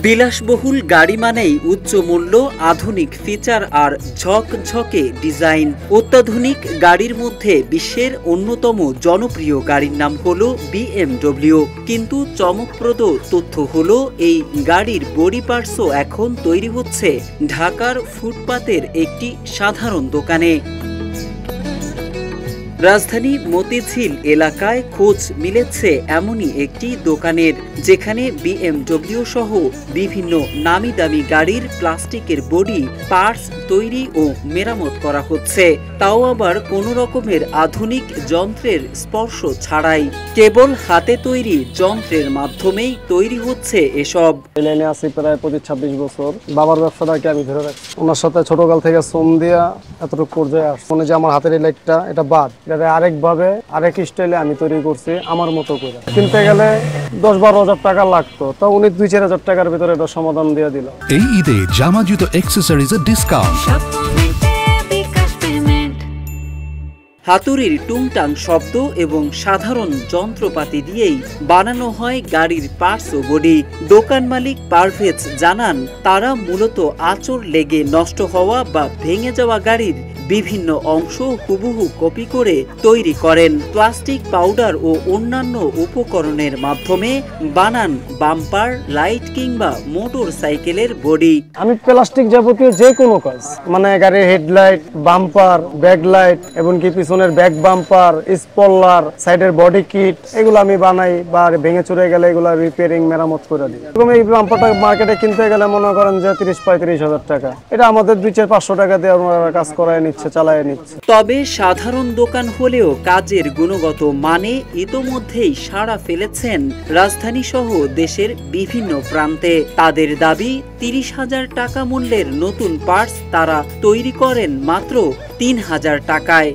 বিলাসবহুল গাড়ি মানেই উচ্চ মূল্য, আধুনিক ফিচার আর ঝকঝকে ডিজাইন। অত্যাধুনিক গাড়ির মধ্যে বিশ্বের অন্যতম জনপ্রিয় গাড়ির নাম হলো BMW। কিন্তু চমকপ্রদ তথ্য হলো এই গাড়ির বডি পার্টসও এখন তৈরি হচ্ছে ঢাকার ফুটপাতের একটি সাধারণ দোকানে। রাজধানী মতিঝিল এলাকায় খোঁজ মিলেছে এমনই একটি দোকানের, যেখানে BMW সহ বিভিন্ন নামি দামি গাড়ির প্লাস্টিকের বডি পার্টস তৈরি ও মেরামত করা হচ্ছে, তাও আবার কোনো রকমের আধুনিক যন্ত্রের স্পর্শ ছাড়াই। কেবল হাতে তৈরি যন্ত্রের মাধ্যমেই তৈরি হচ্ছে এসব। লাইনে আছি প্রায় 25-26 বছর। বাবার ব্যবসাটাকে আমি ধরে রাখছি। ওনার সাথে ছোটকাল থেকে শ্রম দিয়া এতটুকু পর্যায়ে আসছে। মনে যে আমার হাতের এই লাইটটা এটা বাদ, এটা আরেকভাবে আরেক স্টাইলে আমি তৈরি করছি আমার মতো করে। কিনতে গেলে 10-12 হাজার টাকা লাগতো, তা উনি 2-4 হাজার টাকার ভিতরে এটা সমাধান দিয়ে দিল। এই ঈদে জামা জুতো অ্যাক্সেসরিজের ডিসকাউন্ট। হাতুড়ির টুংটাং শব্দ এবং সাধারণ যন্ত্রপাতি দিয়েই বানানো হয় গাড়ির পার্টস ও বডি। দোকান মালিক পারভেজ জানান, তারা মূলত আঁচড় লেগে নষ্ট হওয়া বা ভেঙে যাওয়া গাড়ির বিভিন্ন অংশ হুবহু কপি করে তৈরি করেন। প্লাস্টিক পাউডার ও অন্যান্য উপকরণের মাধ্যমে বানান বাম্পার, লাইট কিংবা মোটর সাইকেলের বডি। আমি প্লাস্টিক যাবতীয় যে কোনো কাজ, মানে গাড়ির হেডলাইট, বাম্পার, ব্যাকলাইট, এমনকি পিছনের ব্যাক বাম্পার, স্পয়লার, সাইডের বডি কিট, এগুলো আমি বানাই বা ভেঙে চুরে গেলে এগুলো রিপেয়ারিং মেরামত করে দিই। এরকম এই বাম্পারটা মার্কেটে কিনতে গেলে মনে করেন যে 30-35 হাজার টাকা, এটা আমাদের 200-500 টাকা দিয়ে আমরা কাজ করায় নিচ্ছে, চালায় নিচ্ছে। তবে সাধারণ দোকান হলেও কাজের গুণগত মানে ইতোমধ্যেই সাড়া ফেলেছেন রাজধানী সহ দেশের বিভিন্ন প্রান্তে। তাদের দাবি, 30,000 টাকা মূল্যের নতুন পার্টস তারা তৈরি করেন মাত্র 3,000 টাকায়।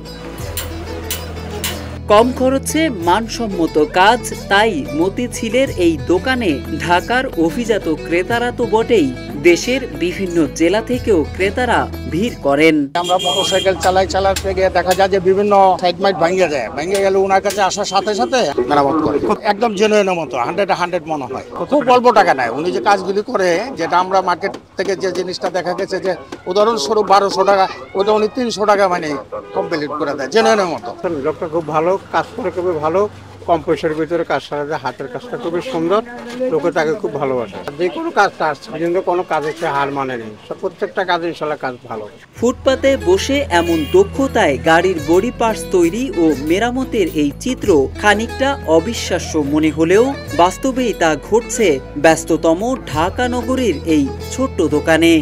কম খরচে মানসম্মত কাজ, তাই মতিঝিলের এই দোকানে ঢাকার অভিজাত ক্রেতারা তো বটেই, দেশের বিভিন্ন জেলা থেকেও ক্রেতারা ভিড় করেন। আমরা মোটরসাইকেল চালাতে গিয়ে দেখা যায় যে বিভিন্ন সাইড মাইট ভেঙে গেলে ওনার কাছে আসার সাথে সাথে মেরামত করে, একদম জেনুইনের মতো 100 মনে হয়। খুব অল্প টাকা নেয় উনি যে কাজগুলি করে, যেটা আমরা মার্কেট থেকে যে জিনিসটা দেখা গেছে যে উদাহরণস্বরূপ 1200 টাকা, ওটা উনি 300 টাকা মানে কমপ্লিট করে দেয় জেনুইনের মতো। লোকটা খুব ভালো কাজ করে, খুবই ভালো, কম পয়সার ভিতরে কাজ সারা যায়, হাতের কাজটা খুবই সুন্দর, লোকে তাকে খুব ভালোবাসে। যে কোনো কাজটা কিন্তু কোনো কাজে সে হার মানে নেই, প্রত্যেকটা কাজে ইনশাল্লাহ কাজ ভালো। ফুটপাতে বসে এমন দক্ষতায় গাড়ির বডি পার্টস তৈরি ও মেরামতের এই চিত্র খানিকটা অবিশ্বাস্য মনে হলেও বাস্তবেই তা ঘটছে ব্যস্ততম ঢাকা নগরীর এই ছোট্ট দোকানে।